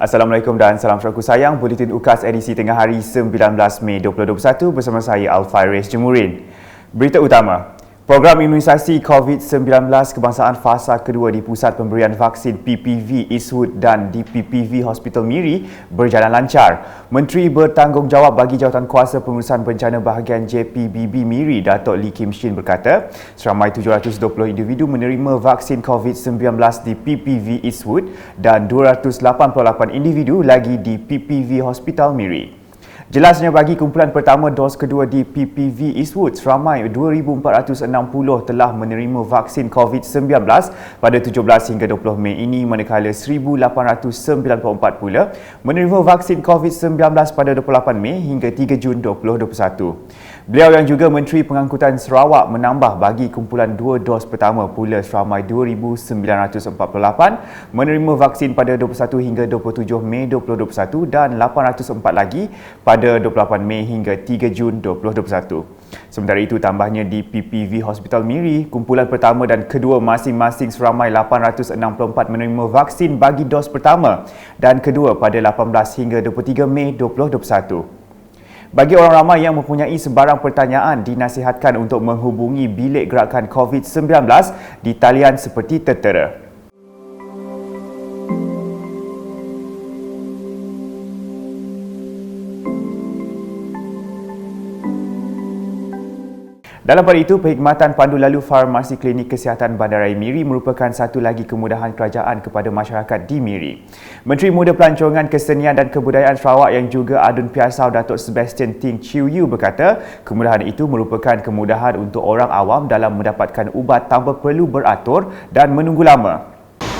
Assalamualaikum dan salam saudaraku sayang. Buletin UKAS edisi tengah hari 19 Mei 2021 bersama saya Al-Faiz Jemurin. Berita utama. Program imunisasi COVID-19 kebangsaan fasa kedua di Pusat Pemberian Vaksin PPV Eastwood dan di PPV Hospital Miri berjalan lancar. Menteri Bertanggungjawab bagi Jawatankuasa Pengurusan Bencana Bahagian JPBB Miri, Datuk Lee Kim Shin berkata, seramai 720 individu menerima vaksin COVID-19 di PPV Eastwood dan 288 individu lagi di PPV Hospital Miri. Jelasnya bagi kumpulan pertama dos kedua di PPV Eastwood, seramai 2,460 telah menerima vaksin COVID-19 pada 17 hingga 20 Mei ini, manakala 1,894 pula menerima vaksin COVID-19 pada 28 Mei hingga 3 Jun 2021. Beliau yang juga Menteri Pengangkutan Sarawak menambah bagi kumpulan dua dos pertama pula seramai 2,948 menerima vaksin pada 21 hingga 27 Mei 2021 dan 804 lagi pada 28 Mei hingga 3 Jun 2021. Sementara itu, tambahnya di PPV Hospital Miri, kumpulan pertama dan kedua masing-masing seramai 864 menerima vaksin bagi dos pertama dan kedua pada 18 hingga 23 Mei 2021. Bagi orang ramai yang mempunyai sebarang pertanyaan, dinasihatkan untuk menghubungi bilik gerakan COVID-19 di talian seperti tertera. Dalam pada itu, perkhidmatan pandu lalu farmasi Klinik Kesihatan Bandaraya Miri merupakan satu lagi kemudahan kerajaan kepada masyarakat di Miri. Menteri Muda Pelancongan Kesenian dan Kebudayaan Sarawak yang juga Adun Piasau Datuk Sebastian Ting Chiu Yu berkata, kemudahan itu merupakan kemudahan untuk orang awam dalam mendapatkan ubat tanpa perlu beratur dan menunggu lama.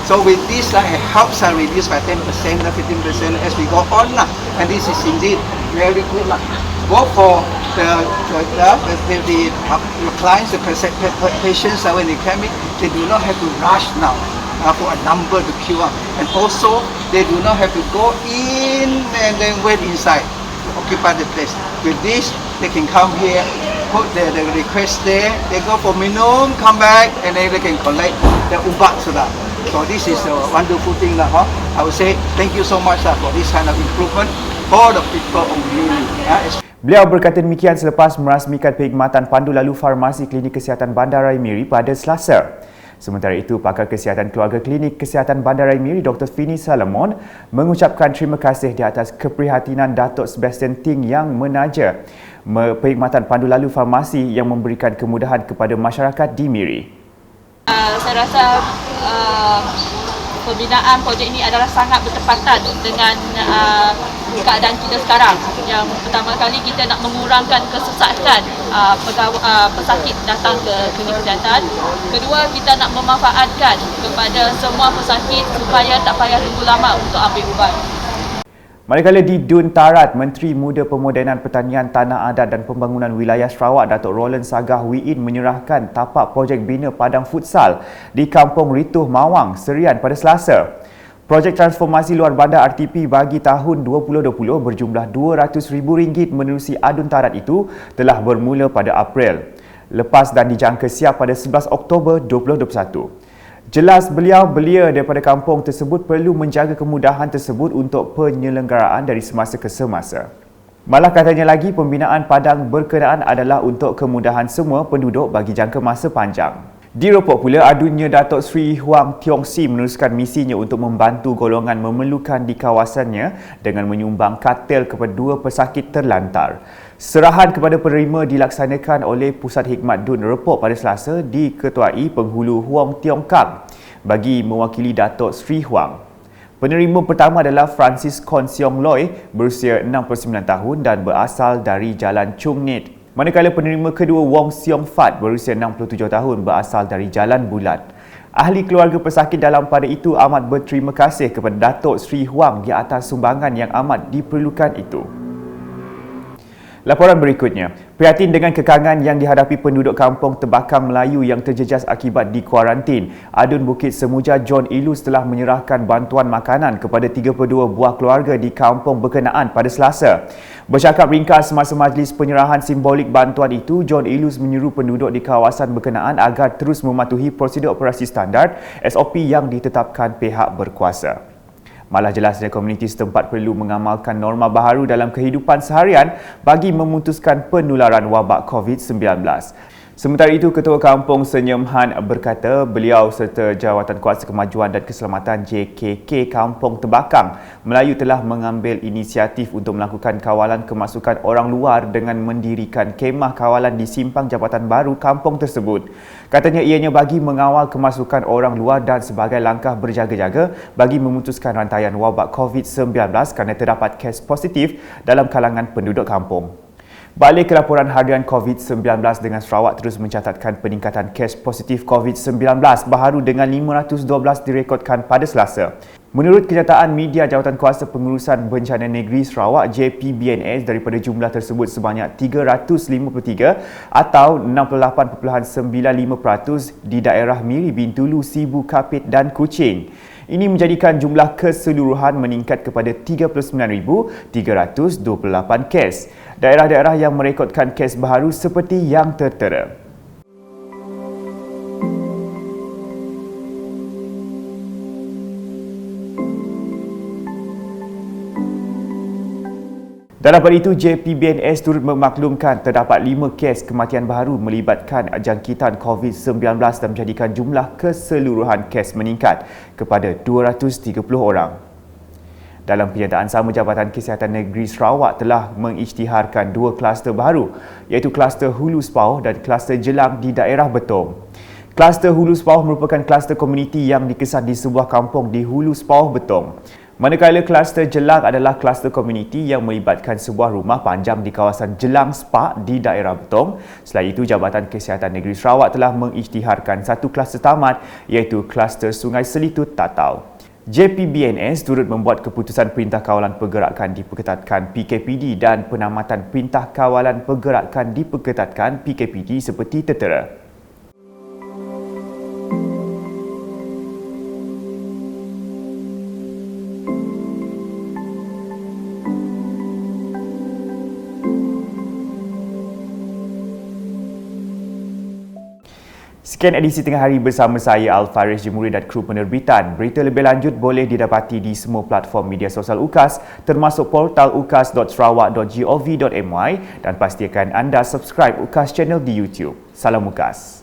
So with this, it helps us reduce by 10% or 15% as we go on. And this is indeed very good. Both for the clients, the patients, when they come in, they do not have to rush now for a number to queue up. And also, they do not have to go in and then wait inside to occupy the place. With this, they can come here, put the request there, they go for minimum, come back, and then they can collect the ubat. So this is a wonderful thing. I would say thank you so much for this kind of improvement for the people of Miri. Beliau berkata demikian selepas merasmikan perkhidmatan pandu lalu farmasi Klinik Kesihatan Bandaraya Miri pada Selasa. Sementara itu, pakar kesihatan keluarga Klinik Kesihatan Bandaraya Miri, Dr. Fini Salomon, mengucapkan terima kasih di atas keprihatinan Datuk Sebastian Ting yang menaja perkhidmatan pandu lalu farmasi yang memberikan kemudahan kepada masyarakat di Miri. Saya rasa pembinaan projek ini adalah sangat bertepatan dengan keadaan kita sekarang. Yang pertama kali, kita nak mengurangkan kesesakan pesakit datang ke klinik kesihatan. Kedua, kita nak memanfaatkan kepada semua pesakit supaya tak payah tunggu lama untuk ambil ubat. Manakala di Dun Tarat, Menteri Muda Pemodenan Pertanian, Tanah Adat dan Pembangunan Wilayah Sarawak, Datuk Roland Sagah Wiin menyerahkan tapak projek bina padang futsal di Kampung Rituh Mawang, Serian pada Selasa. Projek transformasi luar bandar RTP bagi tahun 2020 berjumlah RM200,000 menerusi Adun Tarat itu telah bermula pada April lepas dan dijangka siap pada 11 Oktober 2021. Jelas belia daripada kampung tersebut perlu menjaga kemudahan tersebut untuk penyelenggaraan dari semasa ke semasa. Malah katanya lagi, pembinaan padang berkenaan adalah untuk kemudahan semua penduduk bagi jangka masa panjang. Di Ropok pula, adunnya Datuk Sri Huang Tiong Si meneruskan misinya untuk membantu golongan memerlukan di kawasannya dengan menyumbang katil kepada dua pesakit terlantar. Serahan kepada penerima dilaksanakan oleh Pusat Hikmat Dun Ropok pada Selasa diketuai Penghulu Huang Tiong Kang bagi mewakili Datuk Sri Huang. Penerima pertama adalah Francis Kon Siong Loy berusia 69 tahun dan berasal dari Jalan Chung Net. Manakala penerima kedua Wong Siong Fat berusia 67 tahun berasal dari Jalan Bulat. Ahli keluarga pesakit dalam pada itu amat berterima kasih kepada Datuk Sri Huang di atas sumbangan yang amat diperlukan itu. Laporan berikutnya, prihatin dengan kekangan yang dihadapi penduduk kampung Tebakang Melayu yang terjejas akibat dikuarantin. Adun Bukit Semuja John Ilus telah menyerahkan bantuan makanan kepada 32 buah keluarga di kampung berkenaan pada Selasa. Bercakap ringkas semasa majlis penyerahan simbolik bantuan itu, John Ilus menyuruh penduduk di kawasan berkenaan agar terus mematuhi prosedur operasi standard SOP yang ditetapkan pihak berkuasa. Malah jelasnya komuniti setempat perlu mengamalkan norma baharu dalam kehidupan seharian bagi memutuskan penularan wabak COVID-19. Sementara itu, Ketua Kampung Senyum Han berkata beliau serta Jawatan Kuasa Kemajuan dan Keselamatan JKK Kampung Tebakang Melayu telah mengambil inisiatif untuk melakukan kawalan kemasukan orang luar dengan mendirikan kemah kawalan di simpang jabatan baru kampung tersebut. Katanya ianya bagi mengawal kemasukan orang luar dan sebagai langkah berjaga-jaga bagi memutuskan rantaian wabak COVID-19 kerana terdapat kes positif dalam kalangan penduduk kampung. Balik ke laporan harian COVID-19 dengan Sarawak terus mencatatkan peningkatan kes positif COVID-19 baharu dengan 512 direkodkan pada Selasa. Menurut kenyataan media Jawatan Kuasa Pengurusan Bencana Negeri Sarawak JPBNS, daripada jumlah tersebut sebanyak 353 atau 68.95% di daerah Miri, Bintulu, Sibu, Kapit dan Kuching. Ini menjadikan jumlah keseluruhan meningkat kepada 39,328 kes. Daerah-daerah yang merekodkan kes baharu seperti yang tertera. Dalam pada itu, JPBNS turut memaklumkan terdapat 5 kes kematian baharu melibatkan jangkitan COVID-19 dan menjadikan jumlah keseluruhan kes meningkat kepada 230 orang. Dalam penyataan sama, Jabatan Kesihatan Negeri Sarawak telah mengisytiharkan 2 kluster baru, iaitu kluster Hulu Sepauh dan kluster Jelang di daerah Betong. Kluster Hulu Sepauh merupakan kluster komuniti yang dikesan di sebuah kampung di Hulu Sepauh, Betong. Manakala kluster Jelang adalah kluster komuniti yang melibatkan sebuah rumah panjang di kawasan Jelang Spark di daerah Betong. Selain itu, Jabatan Kesihatan Negeri Sarawak telah mengisytiharkan 1 kluster tamat, iaitu kluster Sungai Selitut, Tatau. JPBNS turut membuat keputusan Perintah Kawalan Pergerakan Diperketatkan PKPD dan penamatan Perintah Kawalan Pergerakan Diperketatkan PKPD seperti tertera. Sekian edisi Tengah Hari bersama saya, Al-Faris Jemuri dan kru penerbitan. Berita lebih lanjut boleh didapati di semua platform media sosial UKAS termasuk portal ukas.sarawak.gov.my dan pastikan anda subscribe UKAS channel di YouTube. Salam UKAS.